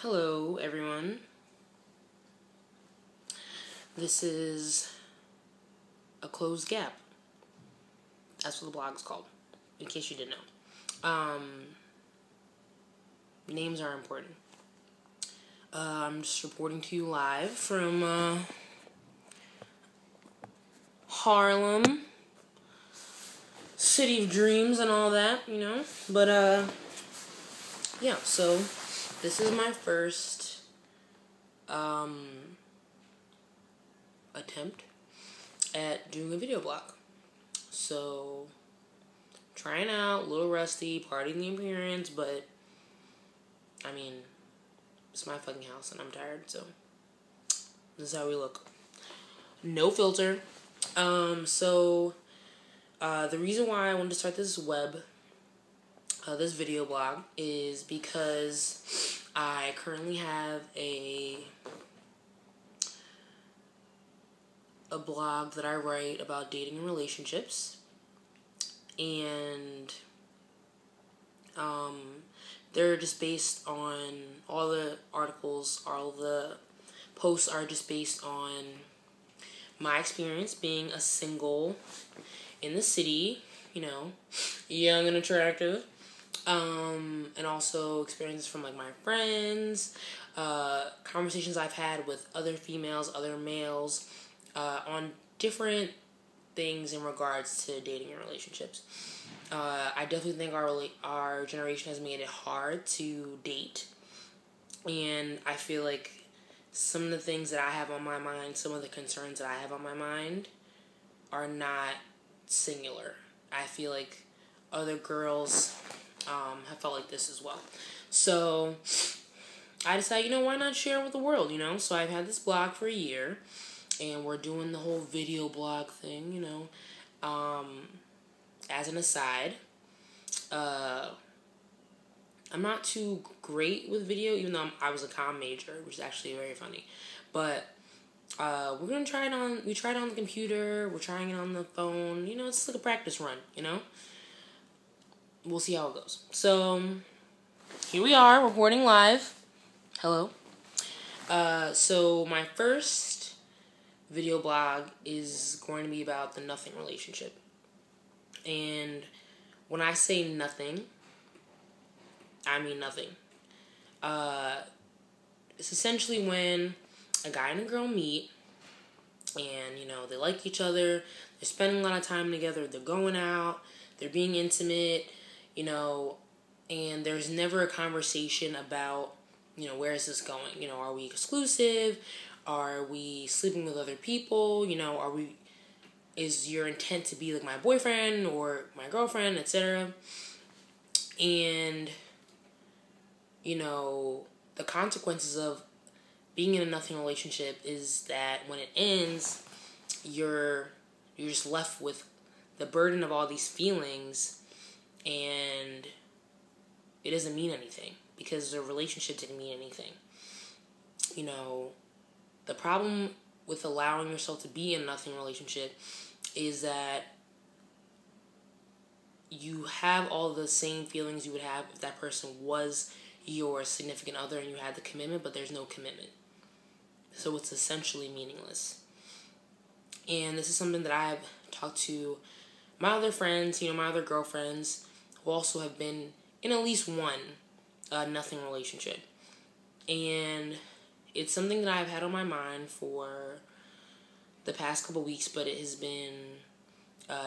Hello, everyone. This is a closed gap. That's what the blog's called, in case you didn't know. Names are important. I'm just reporting to you live from Harlem, city of dreams and all that, you know. But yeah. So this is my first attempt at doing a video blog. So, trying out, a little rusty, parting the appearance, but, I mean, it's my fucking house and I'm tired, so this is how we look. No filter. The reason why I wanted to start this this video blog is because I currently have a blog that I write about dating and relationships, and they're just based on all the articles, all the posts are just based on my experience being a single in the city, you know, young and attractive, and also experiences from like my friends, conversations I've had with other females, other males, on different things in regards to dating and relationships. I definitely think our generation has made it hard to date, and I feel like some of the things that I have on my mind, some of the concerns that I have on my mind are not singular. I feel like other girls have felt like this as well. So I decided, why not share with the world, So I've had this blog for a year, and we're doing the whole video blog thing, as an aside. I'm not too great with video, even though I was a comm major, which is actually very funny. But we're going to try it on, we tried it on the computer, we're trying it on the phone, it's like a practice run, We'll see how it goes. So, here we are, reporting live. Hello. So my first video blog is going to be about the nothing relationship. And when I say nothing, I mean nothing. It's essentially when a guy and a girl meet and, they like each other, they're spending a lot of time together, they're going out, they're being intimate, and there's never a conversation about, where is this going? Are we exclusive? Are we sleeping with other people? Is your intent to be like my boyfriend or my girlfriend, etc.? And, the consequences of being in a nothing relationship is that when it ends, you're just left with the burden of all these feelings, and it doesn't mean anything because the relationship didn't mean anything. The problem with allowing yourself to be in a nothing relationship is that you have all the same feelings you would have if that person was your significant other and you had the commitment, but there's no commitment. So it's essentially meaningless. And this is something that I've talked to my other friends, my other girlfriends, who also have been in at least one nothing relationship. And it's something that I've had on my mind for the past couple weeks, but it has been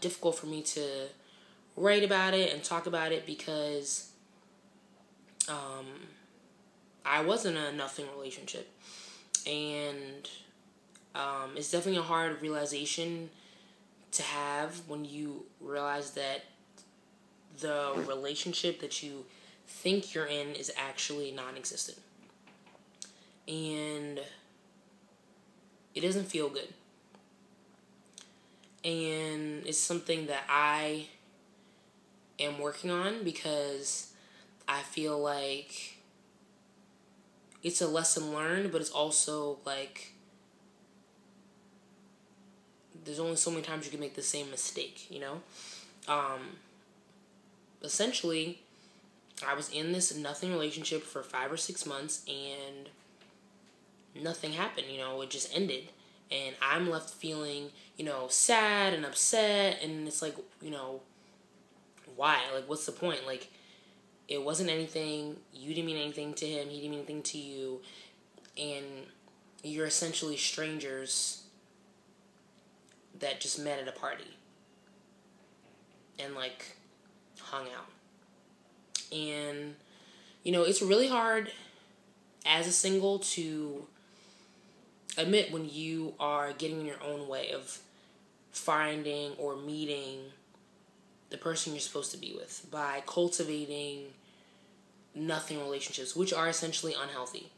difficult for me to write about it and talk about it because I was in a nothing relationship. And it's definitely a hard realization to have when you realize that the relationship that you think you're in is actually non-existent. And it doesn't feel good. And it's something that I am working on because I feel like it's a lesson learned, but it's also like there's only so many times you can make the same mistake, Essentially, I was in this nothing relationship for 5 or 6 months, and nothing happened, it just ended. And I'm left feeling, sad and upset, and it's like, why? Like, what's the point? Like, it wasn't anything, you didn't mean anything to him, he didn't mean anything to you, and you're essentially strangers that just met at a party and, like, hung out. And, it's really hard as a single to admit when you are getting in your own way of finding or meeting the person you're supposed to be with by cultivating nothing relationships, which are essentially unhealthy.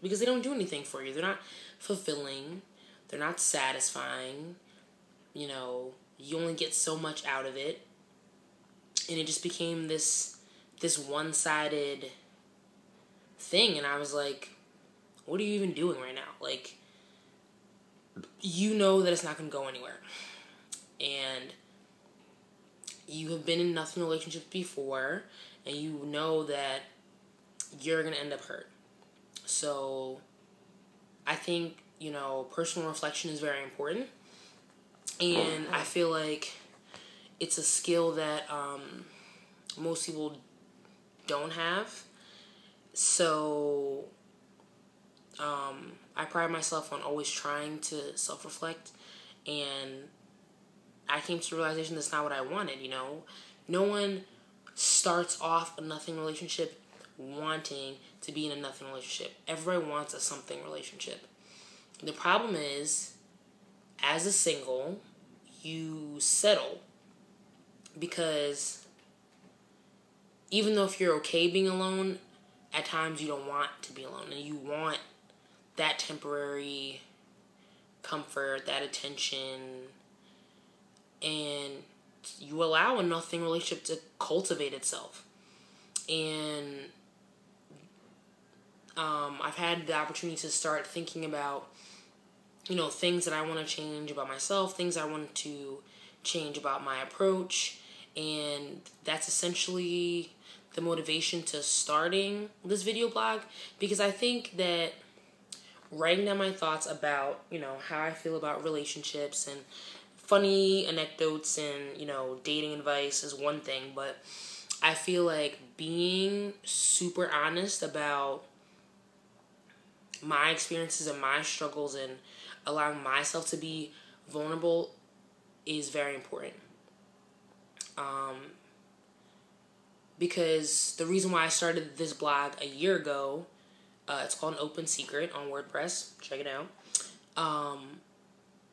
Because they don't do anything for you. They're not fulfilling. They're not satisfying. You only get so much out of it. And it just became this one-sided thing. And I was like, what are you even doing right now? Like, you know that it's not going to go anywhere. And you have been in nothing relationships before, and you know that you're going to end up hurt. So I think, personal reflection is very important. And I feel like it's a skill that most people don't have. So I pride myself on always trying to self-reflect, and I came to the realization that's not what I wanted, No one starts off a nothing relationship wanting to be in a nothing relationship. Everybody wants a something relationship. The problem is, as a single, you settle because even though if you're okay being alone, at times you don't want to be alone, and you want that temporary comfort, that attention, and you allow a nothing relationship to cultivate itself. And I've had the opportunity to start thinking about, things that I want to change about myself, things I want to change about my approach, and that's essentially the motivation to starting this video blog, because I think that writing down my thoughts about, how I feel about relationships and funny anecdotes and, dating advice is one thing, but I feel like being super honest about my experiences and my struggles and allowing myself to be vulnerable is very important. Because the reason why I started this blog a year ago, it's called An Open Secret on WordPress, check it out,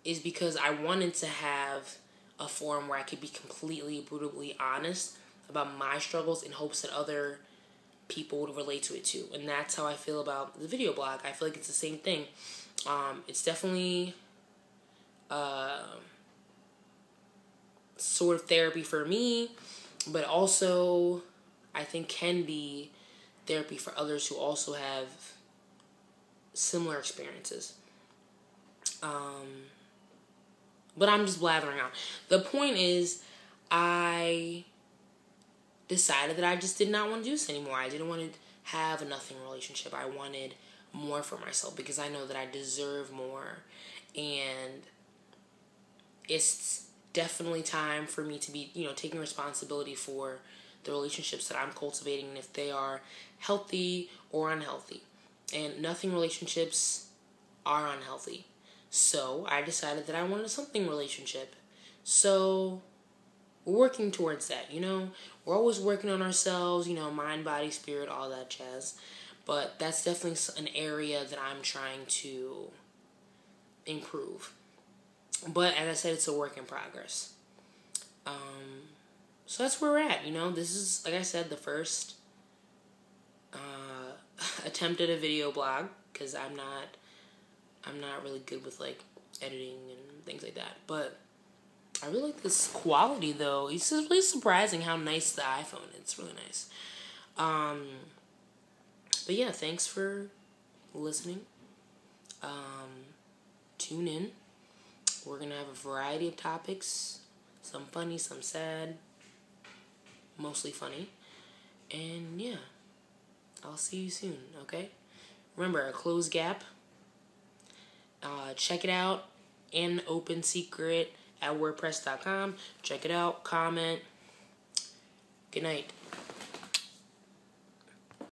is because I wanted to have a forum where I could be completely, brutally honest about my struggles in hopes that other people would relate to it too. And that's how I feel about the video blog. I feel like it's the same thing. It's definitely sort of therapy for me, but also I think can be therapy for others who also have similar experiences. But I'm just blathering on. The point is, I decided that I just did not want to do this anymore. I didn't want to have a nothing relationship. I wanted more for myself because I know that I deserve more. And it's definitely time for me to be, taking responsibility for the relationships that I'm cultivating and if they are healthy or unhealthy. And nothing relationships are unhealthy. So I decided that I wanted a something relationship. So we're working towards that, We're always working on ourselves, mind, body, spirit, all that jazz. But that's definitely an area that I'm trying to improve. But as I said, it's a work in progress. So that's where we're at, This is, like I said, the first attempt at a video blog, because I'm not really good with, like, editing and things like that. But I really like this quality, though. It's just really surprising how nice the iPhone is. It's really nice. But yeah, thanks for listening. Tune in. We're going to have a variety of topics. Some funny, some sad. mostly funny. And yeah, I'll see you soon, okay? Remember, a closed gap. Check it out. An Open Secret at WordPress.com. Check it out. Comment. Good night.